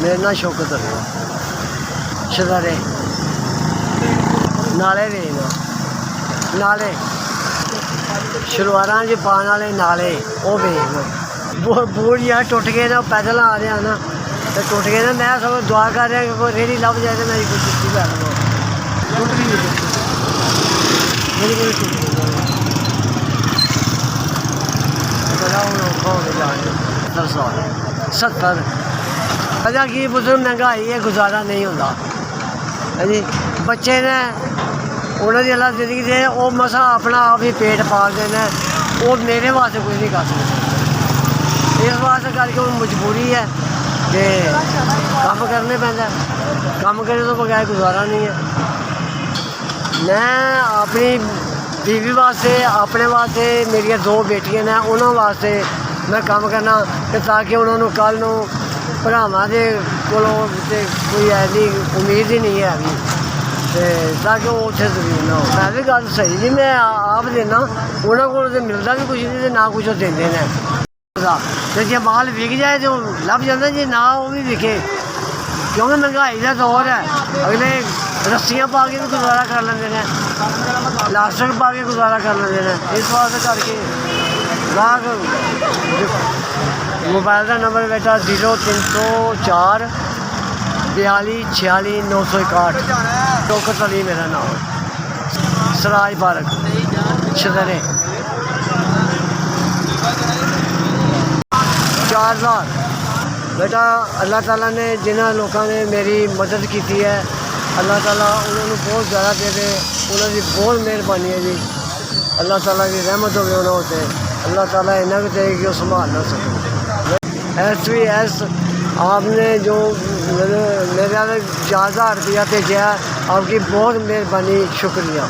मेरा नाम शौकत है शदारे नाले रेन नाले शलवारां च पाने वाले नाले वो वेख बूट यार टुट गए ना पैदल आ रहा ना तो टुट गए ना मैं सब दुआ कर रहा कि कोई रेहड़ी लभ जाए तो मेरी कोई छुट्टी कर लो टुट गई मेरी कोई टुट गई बड़ा हूँ औखा हो गया जाने 70 वजह की बुजुर्ग महंगाई है गुजारा नहीं होता है जी बच्चे ने उन्होंने अल्लाह जिंदगी दे वो मसा अपना आप ही पेट पालते हैं वो मेरे वास्ते कुछ नहीं कर सकते इस वास्ते करके वो मजबूरी है कि काम करने पैंदा काम करने तो बगैर गुजारा नहीं है मैं अपनी बीवी वास्ते अपने वास्ते मेरी 2 बेटियां ने उन्होंने वास्ते मैं काम करना ताकि उन्होंने कल नूं भरावां दे कोलों कोई ऐसी उम्मीद ही नहीं है अभी ताकि वो उत्थे जमीन ना हो मैं भी गल सही जी मैं आप देना उन्होंने को मिलता भी कुछ नहीं ना कुछ देंदे ने तो जो माल विक जाए तो लभ जाता जी ना वो भी विके क्योंकि महंगाई का दौर है अगले रस्सियाँ पा के भी गुजारा कर लेंगे ने प्लास्टिक पा के गुजारा कर लेंगे ने इस वास्ते करके गाहक मोबाइल का नंबर बेटा 0304 42 46 961 शौकत अली मेरा नाम सराज पार्क शदरे 4000 बेटा अल्लाह ताला ने जिन्होंने लोगों ने मेरी मदद की है अल्लाह ताला उन्होंने बहुत ज़्यादा दे दे उन्होंने बहुत मेहरबानी है जी अल्लाह ताला की रहमत हो गई उन्होंने अल्लाह ताला इन्ना भी दे कि वो संभाल ना सके SVS आपने जो मेरे 4000 रुपया भेजा आपकी बहुत मेहरबानी शुक्रिया।